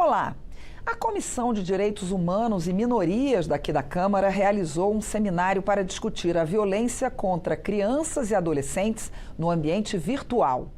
Olá! A Comissão de Direitos Humanos e Minorias daqui da Câmara realizou um seminário para discutir a violência contra crianças e adolescentes no ambiente virtual.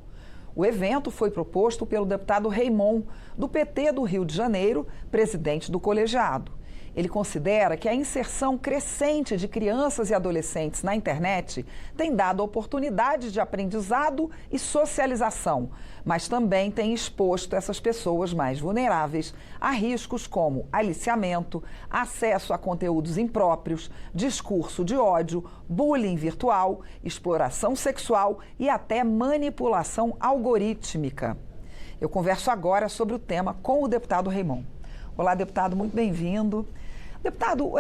O evento foi proposto pelo deputado Raimon, do PT do Rio de Janeiro, presidente do colegiado. Ele considera que a inserção crescente de crianças e adolescentes na internet tem dado oportunidades de aprendizado e socialização, mas também tem exposto essas pessoas mais vulneráveis a riscos como aliciamento, acesso a conteúdos impróprios, discurso de ódio, bullying virtual, exploração sexual e até manipulação algorítmica. Eu converso agora sobre o tema com o deputado Raimon. Olá, deputado, muito bem-vindo. Deputado,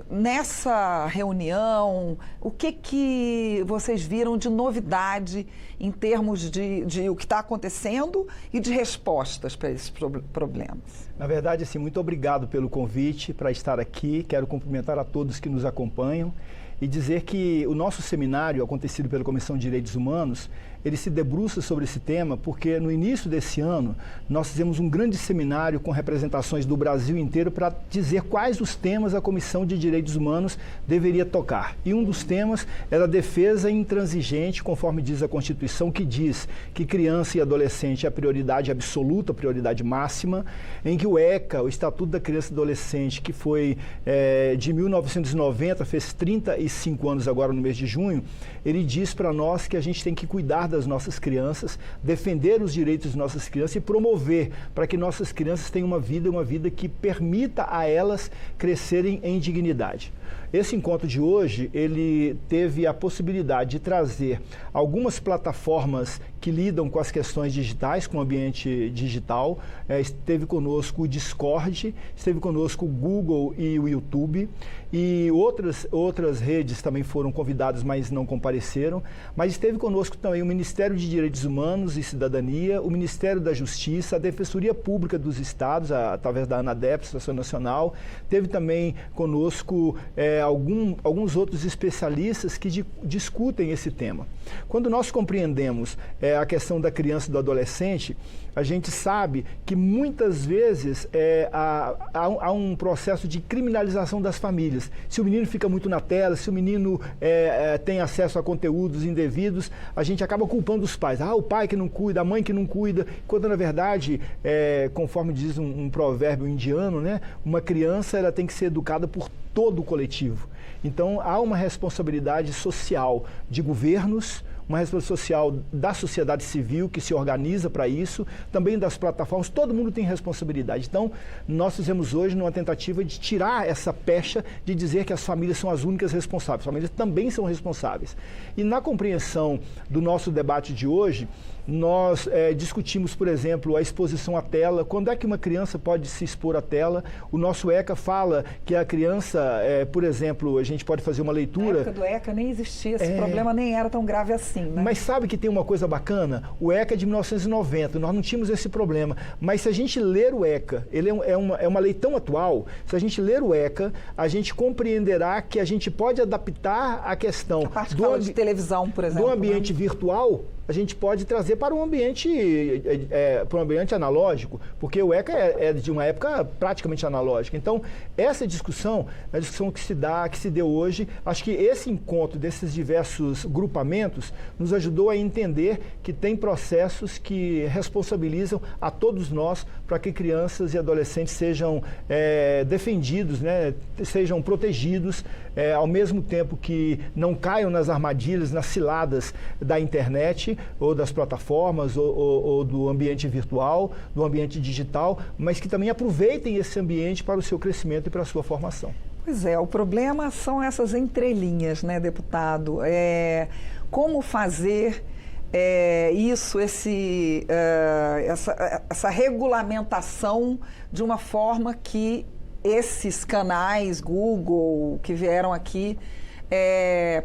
nessa reunião, o que vocês viram de novidade em termos de o que está acontecendo e de respostas para esses problemas? Na verdade, assim, muito obrigado pelo convite para estar aqui. Quero cumprimentar a todos que nos acompanham e dizer que o nosso seminário, acontecido pela Comissão de Direitos Humanos, ele se debruça sobre esse tema porque no início desse ano nós fizemos um grande seminário com representações do Brasil inteiro para dizer quais os temas a Comissão de Direitos Humanos deveria tocar. E um dos temas era a defesa intransigente, conforme diz a Constituição, que diz que criança e adolescente é a prioridade absoluta, a prioridade máxima, em que o ECA, o Estatuto da Criança e Adolescente, que foi de 1990, fez 35 anos agora no mês de junho, ele diz para nós que a gente tem que cuidar das nossas crianças, defender os direitos das nossas crianças e promover para que nossas crianças tenham uma vida que permita a elas crescerem em dignidade. Esse encontro de hoje, ele teve a possibilidade de trazer algumas plataformas que lidam com as questões digitais, com o ambiente digital. Esteve conosco o Discord, esteve conosco o Google e o YouTube, e outras redes também foram convidadas, mas não compareceram. Mas esteve conosco também o Ministério de Direitos Humanos e Cidadania, o Ministério da Justiça, a Defensoria Pública dos Estados, através da ANADEP, Associação Nacional. Teve também conosco alguns outros especialistas que discutem esse tema. Quando nós compreendemos a questão da criança e do adolescente, a gente sabe que muitas vezes há um processo de criminalização das famílias. Se o menino fica muito na tela, se o menino tem acesso a conteúdos indevidos, a gente acaba culpando os pais. O pai que não cuida, a mãe que não cuida, quando na verdade, conforme diz um provérbio indiano, né, uma criança ela tem que ser educada por todo o coletivo. Então, há uma responsabilidade social de governos, uma responsabilidade social da sociedade civil que se organiza para isso, também das plataformas, todo mundo tem responsabilidade. Então, nós fizemos hoje uma tentativa de tirar essa pecha de dizer que as famílias são as únicas responsáveis. As famílias também são responsáveis. E na compreensão do nosso debate de hoje, nós discutimos, por exemplo, a exposição à tela. Quando é que uma criança pode se expor à tela? O nosso ECA fala que a criança, por exemplo, a gente pode fazer uma leitura... Na época do ECA nem existia, esse problema nem era tão grave assim, né? Mas sabe que tem uma coisa bacana? O ECA é de 1990, nós não tínhamos esse problema. Mas se a gente ler o ECA, ele é uma lei tão atual, se a gente ler o ECA, a gente compreenderá que a gente pode adaptar a questão... A parte que fala de televisão, por exemplo. Do ambiente virtual, a gente pode trazer para um ambiente analógico, porque o ECA é de uma época praticamente analógica. Então, essa discussão é a discussão que se deu hoje. Acho que esse encontro desses diversos grupamentos nos ajudou a entender que tem processos que responsabilizam a todos nós para que crianças e adolescentes sejam defendidos, né, sejam protegidos, ao mesmo tempo que não caiam nas armadilhas, nas ciladas da internet, ou das plataformas, ou do ambiente virtual, do ambiente digital, mas que também aproveitem esse ambiente para o seu crescimento e para a sua formação. Pois é, o problema são essas entrelinhas, né, deputado? Como fazer essa regulamentação de uma forma que esses canais, Google, que vieram aqui,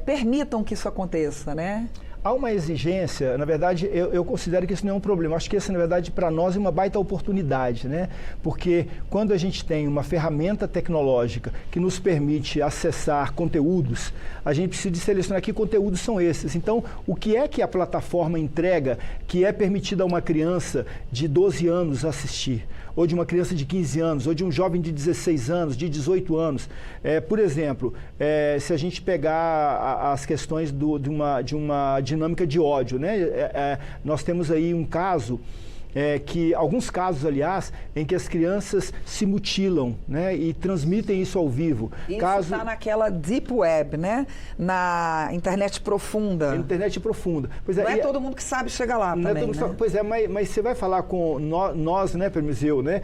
permitam que isso aconteça, né? Há uma exigência, na verdade, eu considero que isso não é um problema. Acho que isso, na verdade, para nós é uma baita oportunidade, né? Porque quando a gente tem uma ferramenta tecnológica que nos permite acessar conteúdos, a gente precisa de selecionar que conteúdos são esses. Então, o que é que a plataforma entrega que é permitido a uma criança de 12 anos assistir? Ou de uma criança de 15 anos, ou de um jovem de 16 anos, de 18 anos. Por exemplo, se a gente pegar as questões de uma dinâmica de ódio, né? Nós temos aí um caso, alguns casos, aliás, em que as crianças se mutilam, né, e transmitem isso ao vivo. Isso está naquela deep web, né? Na internet profunda. Internet profunda. Pois não é todo mundo que sabe chegar lá também, né? Pois é, mas você vai falar com nós, né, pelo menos eu, né?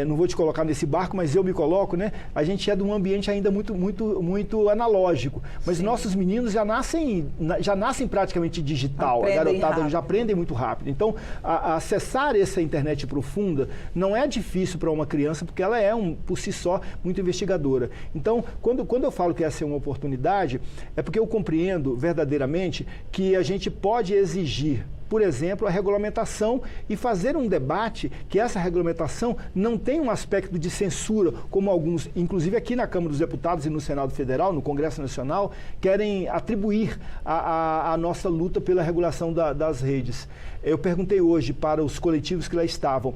Não vou te colocar nesse barco, mas eu me coloco, né? A gente é de um ambiente ainda muito analógico. Mas Sim. nossos meninos já nascem praticamente digital. A garotada já aprendem muito rápido. Então, acessar essa internet profunda não é difícil para uma criança, porque ela é, por si só, muito investigadora. Então, quando eu falo que essa é uma oportunidade, é porque eu compreendo verdadeiramente que a gente pode exigir, por exemplo, a regulamentação e fazer um debate que essa regulamentação não tem um aspecto de censura, como alguns, inclusive aqui na Câmara dos Deputados e no Senado Federal, no Congresso Nacional, querem atribuir a nossa luta pela regulação das redes. Eu perguntei hoje para os coletivos que lá estavam,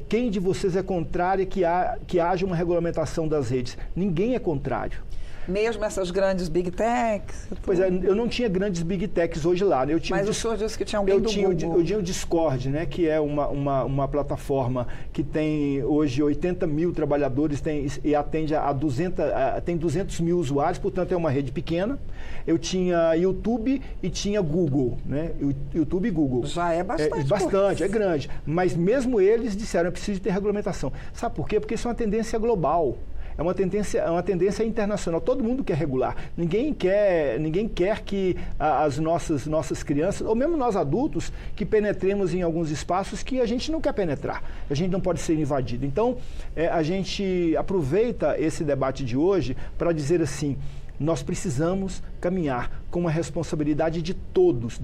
quem de vocês é contrário que haja uma regulamentação das redes? Ninguém é contrário. Mesmo essas grandes big techs? Pois é, eu não tinha grandes big techs hoje lá. Né? Mas o senhor disse que tinha alguém do Google. Eu tinha o Discord, né? Que é uma plataforma que tem hoje 80 mil trabalhadores e atende tem 200 mil usuários, portanto é uma rede pequena. Eu tinha YouTube e tinha Google, né? YouTube e Google. Já é bastante. Bastante, é grande. Mas mesmo eles disseram, é preciso ter regulamentação. Sabe por quê? Porque isso é uma tendência global. É uma tendência internacional. Todo mundo quer regular. Ninguém quer que as nossas crianças, ou mesmo nós adultos, que penetremos em alguns espaços que a gente não quer penetrar. A gente não pode ser invadido. Então, a gente aproveita esse debate de hoje para dizer assim, nós precisamos caminhar com uma responsabilidade de todos,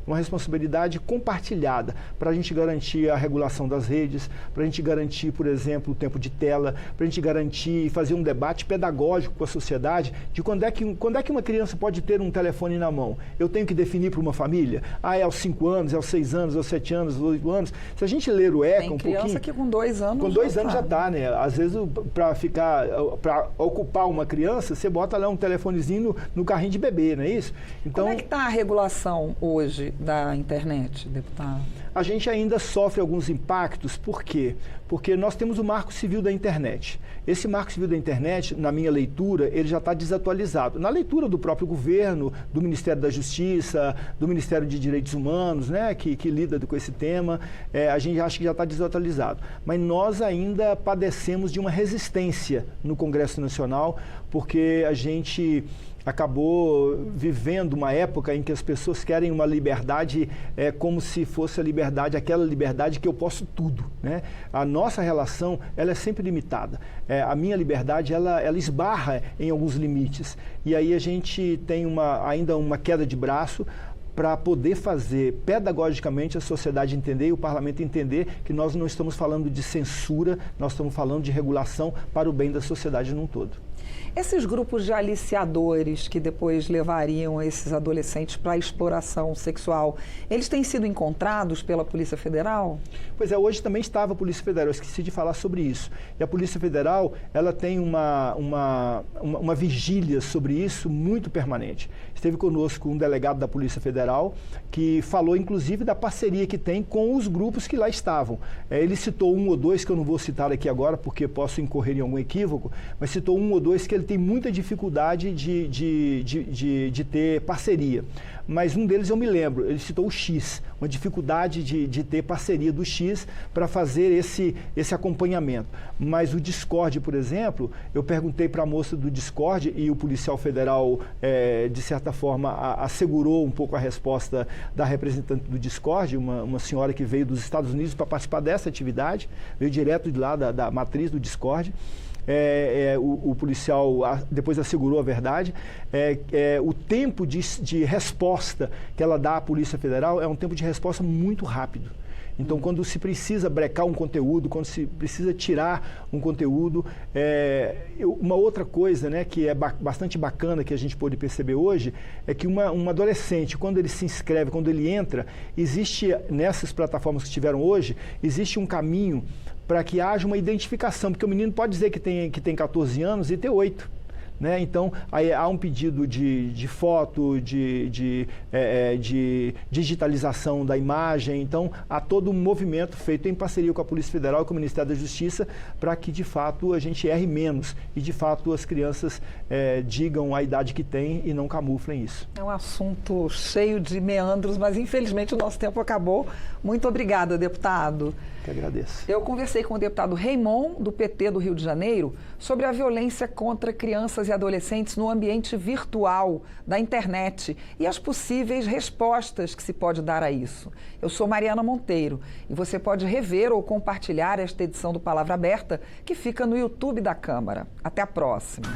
uma responsabilidade compartilhada para a gente garantir a regulação das redes, para a gente garantir, por exemplo, o tempo de tela, para a gente garantir e fazer um debate pedagógico com a sociedade de quando é que uma criança pode ter um telefone na mão. Eu tenho que definir para uma família? É aos 5 anos, é aos 6 anos, é aos 7 anos, aos 8 anos. Se a gente ler o ECA um pouquinho... Tem criança que com 2 anos com 2 anos já está, né? Às vezes, para ocupar uma criança, você bota lá um telefonezinho no carrinho de bebê, não é isso? Então, como é que está a regulação hoje da internet, deputado? A gente ainda sofre alguns impactos, por quê? Porque nós temos o Marco Civil da Internet. Esse Marco Civil da Internet, na minha leitura, ele já está desatualizado. Na leitura do próprio governo, do Ministério da Justiça, do Ministério de Direitos Humanos, né, que lida com esse tema, a gente acha que já está desatualizado. Mas nós ainda padecemos de uma resistência no Congresso Nacional, porque a gente acabou vivendo uma época em que as pessoas querem uma liberdade como se fosse a liberdade, aquela liberdade que eu posso tudo, né? A nossa relação, ela é sempre limitada. A minha liberdade, ela esbarra em alguns limites. E aí a gente tem ainda uma queda de braço para poder fazer pedagogicamente a sociedade entender e o parlamento entender que nós não estamos falando de censura, nós estamos falando de regulação para o bem da sociedade num todo. Esses grupos de aliciadores que depois levariam esses adolescentes para a exploração sexual, eles têm sido encontrados pela Polícia Federal? Pois é, hoje também estava a Polícia Federal, eu esqueci de falar sobre isso. E a Polícia Federal, ela tem uma vigília sobre isso muito permanente. Esteve conosco um delegado da Polícia Federal que falou, inclusive, da parceria que tem com os grupos que lá estavam. Ele citou 1 ou 2, que eu não vou citar aqui agora, porque posso incorrer em algum equívoco, mas citou 1 ou 2 que ele tem muita dificuldade de ter parceria. Mas um deles eu me lembro, ele citou o X, uma dificuldade de ter parceria do X para fazer esse acompanhamento. Mas o Discord, por exemplo, eu perguntei para a moça do Discord e o policial federal, de certa forma, assegurou um pouco a resposta da representante do Discord, uma senhora que veio dos Estados Unidos para participar dessa atividade, veio direto de lá da matriz do Discord. o policial depois assegurou a verdade, o tempo de resposta que ela dá à Polícia Federal é um tempo de resposta muito rápido. Então, quando se precisa brecar um conteúdo, quando se precisa tirar um conteúdo, uma outra coisa, né, que é bastante bacana que a gente pôde perceber hoje, é que um adolescente, quando ele se inscreve, quando ele entra, existe, nessas plataformas que tiveram hoje, existe um caminho para que haja uma identificação, porque o menino pode dizer que tem 14 anos e ter 8. Né? Então, aí há um pedido de foto, de digitalização da imagem. Então, há todo um movimento feito em parceria com a Polícia Federal e com o Ministério da Justiça para que, de fato, a gente erre menos e, de fato, as crianças digam a idade que têm e não camuflem isso. É um assunto cheio de meandros, mas, infelizmente, o nosso tempo acabou. Muito obrigada, deputado. Que agradeço. Eu conversei com o deputado Raymond, do PT do Rio de Janeiro, sobre a violência contra crianças e adolescentes no ambiente virtual da internet e as possíveis respostas que se pode dar a isso. Eu sou Mariana Monteiro e você pode rever ou compartilhar esta edição do Palavra Aberta, que fica no YouTube da Câmara. Até a próxima.